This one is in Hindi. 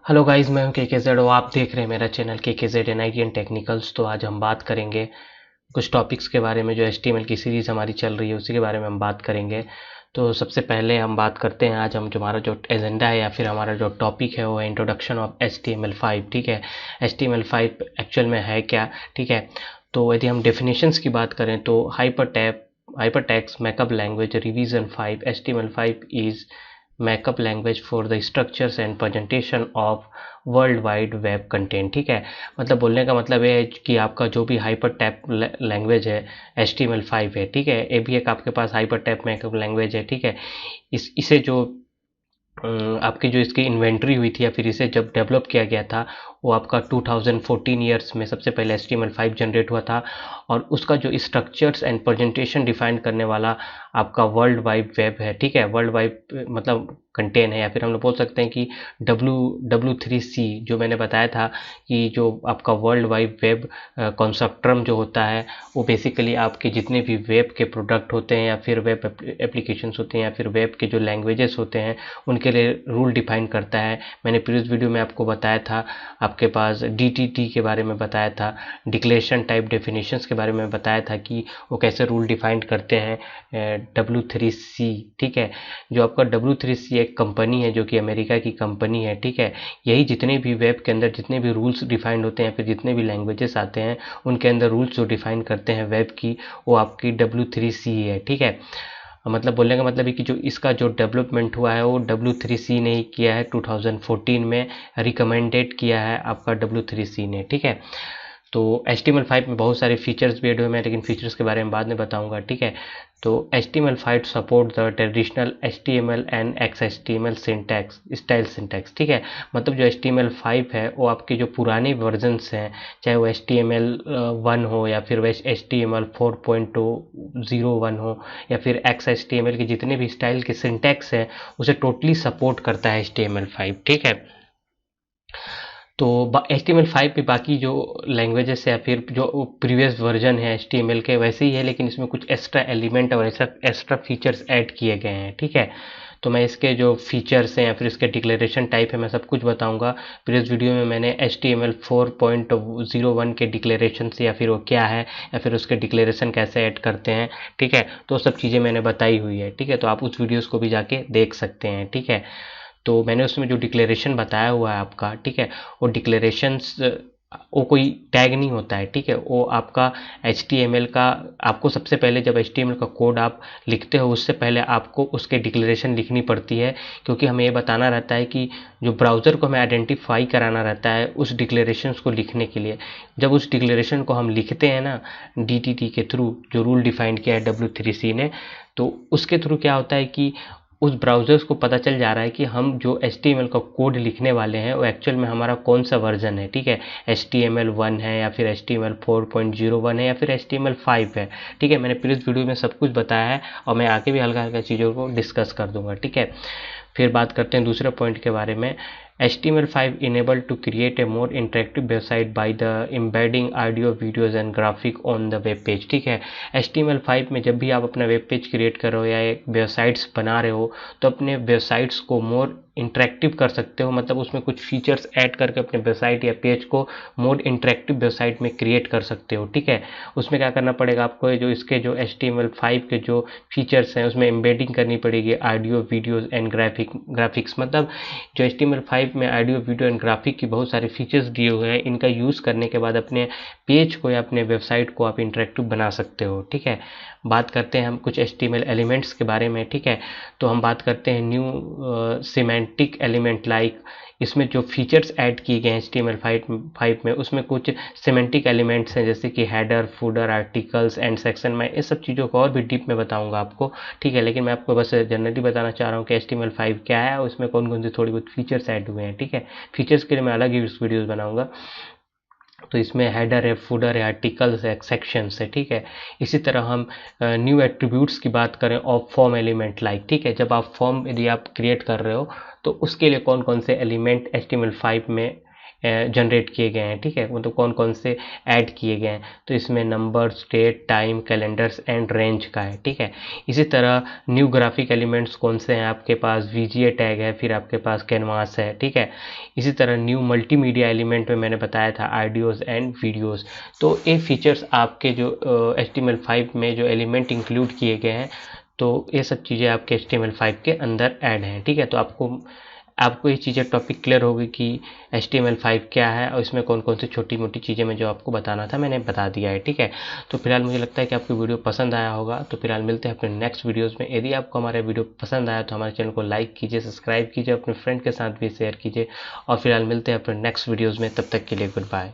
हेलो गाइस, मैं हूं केकेजेड और आप देख रहे हैं मेरा channel KKZ NIT and technicals. तो आज हम बात करेंगे कुछ टॉपिक्स के बारे में। जो एचटीएमएल की सीरीज़ हमारी चल रही है उसी के बारे में हम बात करेंगे। तो सबसे पहले हम बात करते हैं, आज हम जो हमारा जो एजेंडा है या फिर हमारा जो टॉपिक है वो है इंट्रोडक्शन ऑफ HTML5। ठीक है, HTML5 एक्चुअल में है क्या। ठीक है, तो यदि हम डेफिनेशंस की बात करें तो hypertext markup language revision 5 HTML5 is markup language for the structures and presentation of world wide web content. ठीक है, मतलब बोलने का मतलब ये है कि आपका जो भी हाइपर टैप लैंग्वेज है HTML5 है। ठीक है, ये भी एक आपके पास हाइपर टैप मैकअप लैंग्वेज है। ठीक है, इसे जो आपकी जो इसकी इन्वेंट्री हुई थी या फिर इसे जब डेवलप किया गया था वो आपका 2014 ईयर्स में सबसे पहले HTML5 जनरेट हुआ था। और उसका जो स्ट्रक्चर्स एंड प्रेजेंटेशन डिफाइन करने वाला आपका वर्ल्ड वाइड वेब है। ठीक है, वर्ल्ड वाइड मतलब कंटेन है, या फिर हम लोग बोल सकते हैं कि W3C जो मैंने बताया था कि जो आपका world wide web concept term जो होता है वो बेसिकली आपके जितने भी वेब के प्रोडक्ट होते हैं या फिर वेब एप्लीकेशंस होते हैं या फिर वेब के जो लैंग्वेजेस होते हैं उनके लिए रूल डिफाइन करता है। मैंने प्रीवियस वीडियो में आपको बताया था, आपके पास DTT के बारे में बताया था, डिक्लेरेशन टाइप डेफिनेशंस के बारे में बताया था कि वो कैसे रूल डिफाइन करते हैं W3C। ठीक है, जो आपका W3C एक कंपनी है जो कि अमेरिका की कंपनी है। ठीक है, यही जितने भी वेब के अंदर जितने भी रूल्स डिफाइंड होते हैं फिर जितने भी लैंग्वेजेस आते हैं उनके अंदर रूल्स जो डिफाइन करते हैं वेब की वो आपकी W3C है। ठीक है, मतलब बोलने का मतलब है कि जो इसका जो डेवलपमेंट हुआ है वो W3C ने ही किया है, 2014 में रिकमेंडेड किया है आपका W3C ने। ठीक है, तो HTML5 में बहुत सारे फीचर्स भी ऐड हुए हैं, लेकिन फीचर्स के बारे में बाद में बताऊंगा। ठीक है, तो HTML5 support the traditional HTML and XHTML syntax style syntax. ठीक है, मतलब जो HTML5 है वो आपके जो पुराने वर्जन्स हैं, चाहे वो HTML1 हो या फिर वह HTML 4.01 हो या फिर XHTML के जितने भी स्टाइल के सिंटैक्स हैं उसे टोटली सपोर्ट करता है HTML5। ठीक है, तो HTML5 पे बाकी जो लैंग्वेजेस है या फिर जो प्रीवियस वर्जन है HTML के वैसे ही है, लेकिन इसमें कुछ एक्स्ट्रा एलिमेंट और एक्स्ट्रा फीचर्स ऐड किए गए हैं। ठीक है, तो मैं इसके जो फीचर्स हैं या फिर इसके डिक्लेरेशन टाइप है मैं सब कुछ बताऊंगा। प्रीवियस वीडियो में मैंने HTML 4.01 के डिक्लेरेशन से या फिर वो क्या है या फिर उसके डिक्लेरेशन कैसे ऐड करते हैं। ठीक है, तो सब चीज़ें मैंने बताई हुई है। ठीक है, तो आप उस वीडियोज़ को भी जाके देख सकते हैं। ठीक है, तो मैंने उसमें जो डिक्लेरेशन बताया हुआ है आपका, ठीक है, वो डिक्लेरेशंस वो कोई टैग नहीं होता है। ठीक है, वो आपका HTML का आपको सबसे पहले जब HTML का कोड आप लिखते हो उससे पहले आपको उसके डिक्लेरेशन लिखनी पड़ती है, क्योंकि हमें ये बताना रहता है कि जो ब्राउज़र को हमें आइडेंटिफाई कराना रहता है उस डिक्लेरेशंस को लिखने के लिए। जब उस डिक्लेरेशन को हम लिखते हैं ना DTT के थ्रू, जो रूल डिफाइन किया है W3C ने, तो उसके थ्रू क्या होता है कि उस ब्राउज़र्स को पता चल जा रहा है कि हम जो HTML का कोड लिखने वाले हैं वो एक्चुअल में हमारा कौन सा वर्जन है। ठीक है, HTML1 है या फिर HTML 4.01 है या फिर HTML5 है। ठीक है, मैंने प्रीवियस वीडियो में सब कुछ बताया है और मैं आगे भी हल्का हल्का चीज़ों को डिस्कस कर दूंगा। ठीक है, फिर बात करते हैं दूसरे पॉइंट के बारे में। HTML5 enable to create a more interactive website by the embedding audio, videos and graphic on the web page। ठीक है, HTML5 में जब भी आप अपना वेब पेज क्रिएट कर रहे हो या एक वेबसाइट्स बना रहे हो तो अपने वेबसाइट्स को मोर इंटरेक्टिव कर सकते हो, मतलब उसमें कुछ फीचर्स ऐड करके अपने वेबसाइट या पेज को मोर इंटरेक्टिव वेबसाइट में क्रिएट कर सकते हो। ठीक है, उसमें क्या करना पड़ेगा आपको, जो इसके जो HTML5 के जो फीचर्स हैं उसमें एम्बेडिंग करनी पड़ेगी ऑडियो, वीडियोज़ एंड ग्राफिक्स। मतलब जो HTML5 में ऑडियो, वीडियो एंड ग्राफिक की बहुत सारे फीचर्स दिए हुए हैं, इनका यूज़ करने के बाद अपने पेज को या अपने वेबसाइट को आप इंटरेक्टिव बना सकते हो। ठीक है, बात करते हैं हम कुछ HTML एलिमेंट्स के बारे में। ठीक है, तो हम बात करते हैं न्यू सिमेंटिक एलिमेंट लाइक, इसमें जो फीचर्स ऐड किए गए हैं HTML5 में उसमें कुछ सिमेंटिक एलिमेंट्स हैं जैसे कि header, fodder, articles and section. मैं इस सब चीज़ों को और भी डीप में बताऊंगा आपको। ठीक है, लेकिन मैं आपको बस जनरली बताना चाह रहा हूँ कि HTML5 क्या है और इसमें कौन कौन से थोड़ी बहुत फीचर्स ऐड हुए हैं। ठीक है, फीचर्स के लिए मैं अलग ही वीडियोज़ बनाऊँगा। तो इसमें हेडर है, फूडर है, आर्टिकल्स है, सेक्शंस है। ठीक है, इसी तरह हम न्यू एट्रीब्यूट्स की बात करें ऑफ फॉर्म एलिमेंट लाइक। ठीक है, जब आप फॉर्म यदि आप क्रिएट कर रहे हो तो उसके लिए कौन कौन से एलिमेंट HTML5 में जनरेट किए गए हैं, ठीक है, मतलब कौन कौन से ऐड किए गए हैं। तो इसमें numbers, date, time, calendars and range का है, ठीक है। इसी तरह न्यू ग्राफिक एलिमेंट्स कौन से हैं आपके पास, वीजीए टैग है, फिर आपके पास कैनवास है, ठीक है। इसी तरह न्यू मल्टीमीडिया एलिमेंट में मैंने बताया था ऑडियोज एंड वीडियोस। तो ये फीचर्स आपके जो HTML5 में जो एलिमेंट इंक्लूड किए गए हैं, तो ये सब चीज़ें आपके HTML5 के अंदर ऐड हैं, ठीक है। तो आपको ये चीज़ें टॉपिक क्लियर होगी कि HTML5 क्या है और इसमें कौन कौन सी छोटी मोटी चीज़ें मैं जो आपको बताना था मैंने बता दिया है, ठीक है। तो फिलहाल मुझे लगता है कि आपको वीडियो पसंद आया होगा। तो फिलहाल मिलते हैं अपने नेक्स्ट वीडियोज़ में। यदि आपको हमारा वीडियो पसंद आया तो हमारे चैनल को लाइक कीजिए, सब्सक्राइब कीजिए, अपने फ्रेंड के साथ भी शेयर कीजिए। और फिलहाल मिलते हैं अपने नेक्स्ट वीडियोज़ में, तब तक के लिए गुड बाय।